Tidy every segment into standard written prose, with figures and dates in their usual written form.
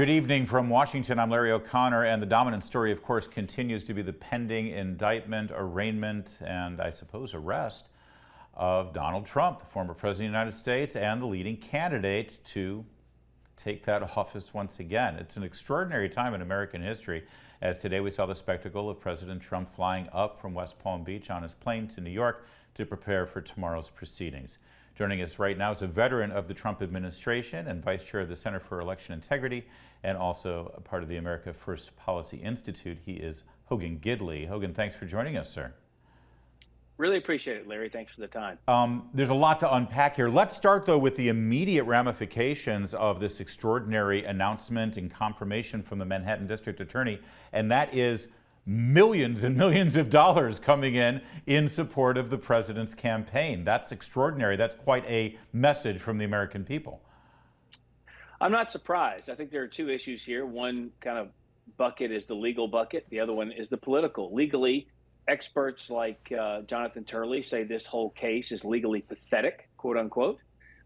Good evening from Washington. I'm Larry O'Connor, and the dominant story, of course, continues to be the pending indictment, arraignment, and I suppose arrest of Donald Trump, the former president of the United States and the leading candidate to take that office once again. It's an extraordinary time in American history, as today we saw the spectacle of President Trump flying up from West Palm Beach on his plane to New York to prepare for tomorrow's proceedings. Joining us right now is a veteran of the Trump administration and vice chair of the Center for Election Integrity and also a part of the America First Policy Institute. He is Hogan Gidley. Hogan, thanks for joining us, sir. Really appreciate it, Larry. Thanks for the time. There's a lot to unpack here. Let's start, though, with the immediate ramifications of this extraordinary announcement and confirmation from the Manhattan District Attorney, and that is millions and millions of dollars coming in support of the president's campaign. That's extraordinary. That's quite a message from the American people. I'm not surprised. I think there are two issues here. One kind of bucket is the legal bucket. The other one is the political. Legally, experts like Jonathan Turley say this whole case is legally pathetic, quote unquote.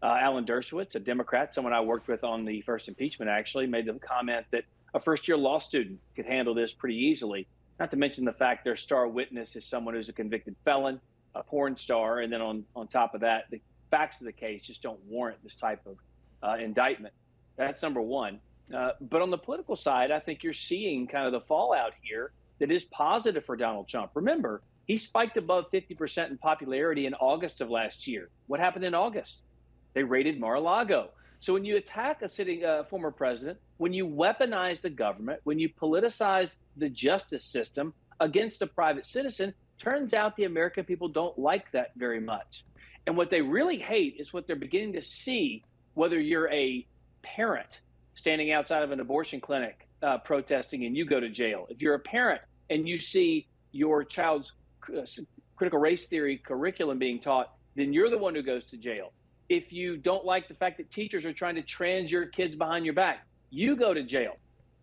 Alan Dershowitz, a Democrat, someone I worked with on the first impeachment, actually made the comment that a first-year law student could handle this pretty easily. Not to mention the fact their star witness is someone who's a convicted felon, a porn star, and then on top of that, the facts of the case just don't warrant this type of indictment. That's number one. But on the political side, I think you're seeing kind of the fallout here that is positive for Donald Trump. Remember, he spiked above 50% in popularity in August of last year. What happened in August? They raided Mar-a-Lago. So when you attack a sitting former president, when you weaponize the government, when you politicize the justice system against a private citizen, turns out the American people don't like that very much. And what they really hate is what they're beginning to see, whether you're a parent standing outside of an abortion clinic protesting and you go to jail. If you're a parent and you see your child's critical race theory curriculum being taught, then you're the one who goes to jail. If you don't like the fact that teachers are trying to trans your kids behind your back, you go to jail.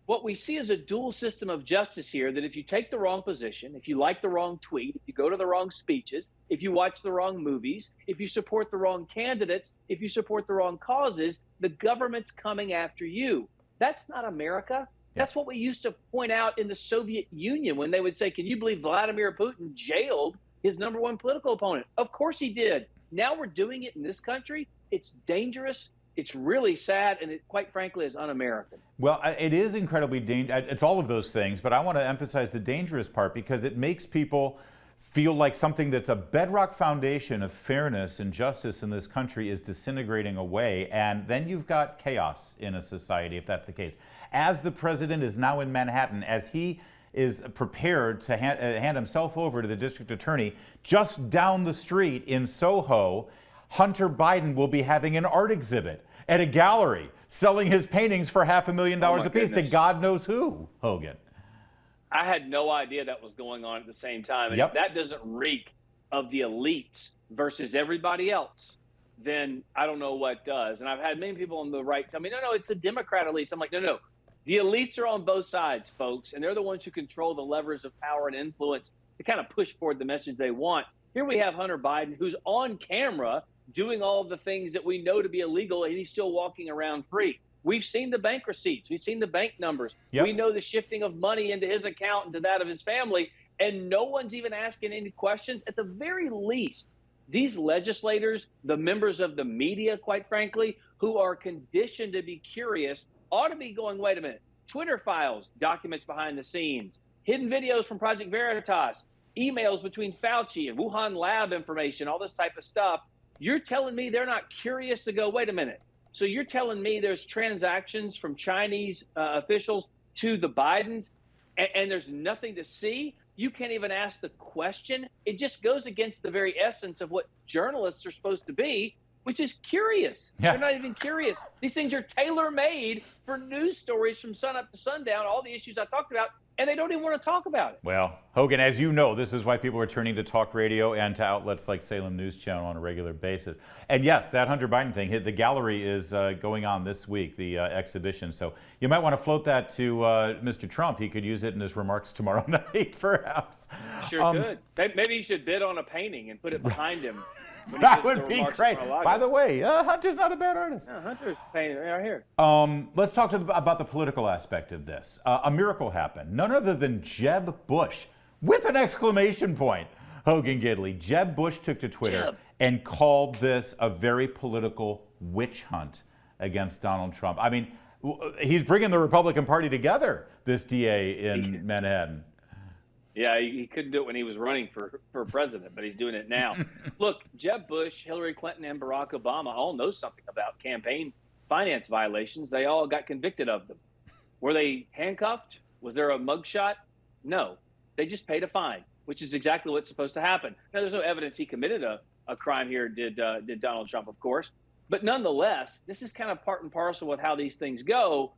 What we see is a dual system of justice here, that if you take the wrong position, if you like the wrong tweet, if you go to the wrong speeches, if you watch the wrong movies, if you support the wrong candidates, if you support the wrong causes, the government's coming after you. That's not America. That's what we used to point out in the Soviet Union when they would say, can you believe Vladimir Putin jailed his #1 political opponent? Of course he did. Now we're doing it in this country. It's dangerous. It's really sad, and it, quite frankly, is un-American. Well, it is incredibly dangerous. It's all of those things, but I want to emphasize the dangerous part because it makes people feel like something that's a bedrock foundation of fairness and justice in this country is disintegrating away, and then you've got chaos in a society if that's the case. As the president is now in Manhattan, as he is prepared to hand himself over to the district attorney, just down the street in Soho, Hunter Biden will be having an art exhibit at a gallery selling his paintings for $500,000 apiece to God knows who, Hogan. I had no idea that was going on at the same time. And if that doesn't reek of the elites versus everybody else, then I don't know what does. And I've had many people on the right tell me, no, it's the Democrat elites. I'm like, no. The elites are on both sides, folks, and they're the ones who control the levers of power and influence to kind of push forward the message they want. Here we have Hunter Biden, who's on camera doing all of the things that we know to be illegal, and he's still walking around free. We've seen the bank receipts. We've seen the bank numbers. We know the shifting of money into his account and to that of his family, and no one's even asking any questions. At the very least, these legislators, the members of the media, quite frankly, who are conditioned to be curious, ought to be going, wait a minute, Twitter files, documents behind the scenes, hidden videos from Project Veritas, emails between Fauci and Wuhan lab information, all this type of stuff. You're telling me they're not curious to go, wait a minute. So you're telling me there's transactions from Chinese officials to the Bidens and there's nothing to see? You can't even ask the question. It just goes against the very essence of what journalists are supposed to be, which is curious. They're not even curious. These things are tailor-made for news stories from sun up to sundown, all the issues I talked about, and they don't even want to talk about it. Well, Hogan, as you know, this is why people are turning to talk radio and to outlets like Salem News Channel on a regular basis. And yes, that Hunter Biden thing, the gallery is going on this week, the exhibition. So you might want to float that to Mr. Trump. He could use it in his remarks tomorrow night, perhaps. Sure could. Maybe he should bid on a painting and put it behind him. That would be great. By the way, Hunter's not a bad artist. No, Hunter's painting right here. Let's talk about the political aspect of this. A miracle happened. None other than Jeb Bush, with an exclamation point. Hogan Gidley. Jeb Bush took to Twitter and called this a very political witch hunt against Donald Trump. I mean, he's bringing the Republican Party together, this DA in Manhattan. Yeah, he couldn't do it when he was running for president, but he's doing it now. Look, Jeb Bush, Hillary Clinton, and Barack Obama all know something about campaign finance violations. They all got convicted of them. Were they handcuffed? Was there a mugshot? No. They just paid a fine, which is exactly what's supposed to happen. Now, there's no evidence he committed a crime here, did Donald Trump, of course. But nonetheless, this is kind of part and parcel with how these things go.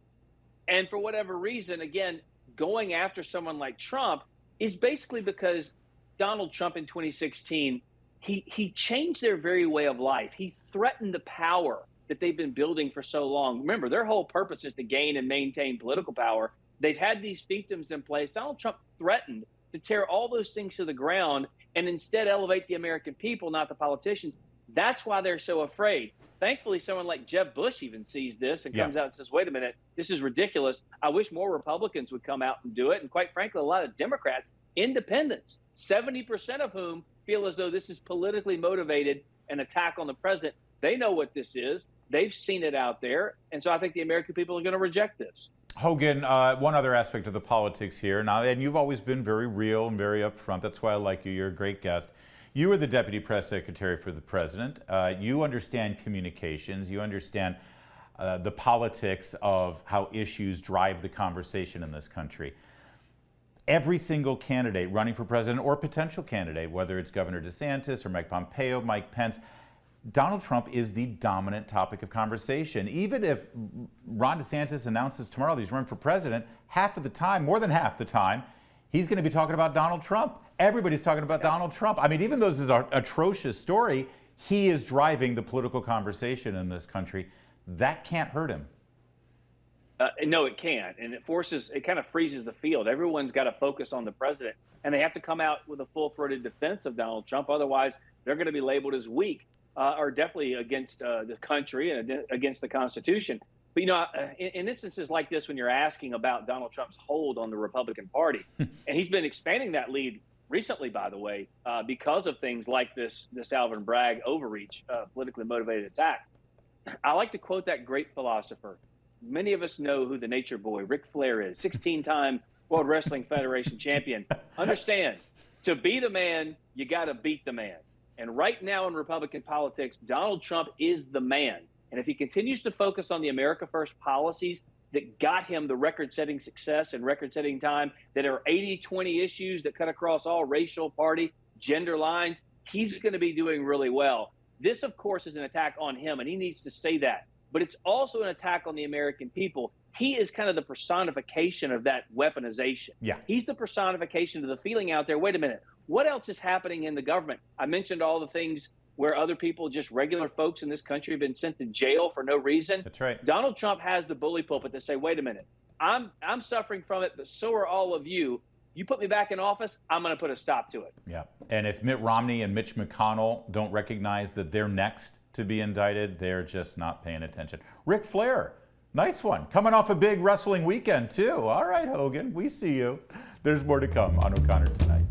And for whatever reason, again, going after someone like Trump is basically because Donald Trump in 2016, he changed their very way of life. He threatened the power that they've been building for so long. Remember, their whole purpose is to gain and maintain political power. They've had these fiefdoms in place. Donald Trump threatened to tear all those things to the ground and instead elevate the American people, not the politicians. That's why they're so afraid. Thankfully, someone like Jeb Bush even sees this and comes out and says, wait a minute, this is ridiculous. I wish more Republicans would come out and do it. And quite frankly, a lot of Democrats, independents, 70% of whom feel as though this is politically motivated, an attack on the president. They know what this is. They've seen it out there. And so I think the American people are going to reject this. Hogan, one other aspect of the politics here. Now, and you've always been very real and very upfront. That's why I like you. You're a great guest. You were the deputy press secretary for the president. You understand communications. You understand the politics of how issues drive the conversation in this country. Every single candidate running for president or potential candidate, whether it's Governor DeSantis or Mike Pompeo, Mike Pence, Donald Trump is the dominant topic of conversation. Even if Ron DeSantis announces tomorrow that he's running for president, half of the time, more than half the time, he's going to be talking about Donald Trump. Everybody's talking about Donald Trump. I mean, even though this is an atrocious story, he is driving the political conversation in this country. That can't hurt him. No, it can't. And it kind of freezes the field. Everyone's got to focus on the president, and they have to come out with a full-throated defense of Donald Trump. Otherwise, they're going to be labeled as weak or definitely against the country and against the Constitution. But, you know, in instances like this, when you're asking about Donald Trump's hold on the Republican Party, and he's been expanding that lead recently, by the way, because of things like this Alvin Bragg overreach, politically motivated attack. I like to quote that great philosopher. Many of us know who the nature boy, Ric Flair, is, 16-time World Wrestling Federation champion. Understand, to be the man, you got to beat the man. And right now in Republican politics, Donald Trump is the man. And if he continues to focus on the America First policies that got him the record-setting success and record-setting time, that are 80-20 issues that cut across all racial, party, gender lines, he's going to be doing really well. This, of course, is an attack on him, and he needs to say that. But it's also an attack on the American people. He is kind of the personification of that weaponization. Yeah. He's the personification of the feeling out there, wait a minute, what else is happening in the government? I mentioned all the things where other people, just regular folks in this country, have been sent to jail for no reason. That's right. Donald Trump has the bully pulpit to say, wait a minute, I'm suffering from it, but so are all of you. You put me back in office, I'm going to put a stop to it. Yeah. And if Mitt Romney and Mitch McConnell don't recognize that they're next to be indicted, they're just not paying attention. Ric Flair, nice one. Coming off a big wrestling weekend, too. All right, Hogan, we see you. There's more to come on O'Connor Tonight.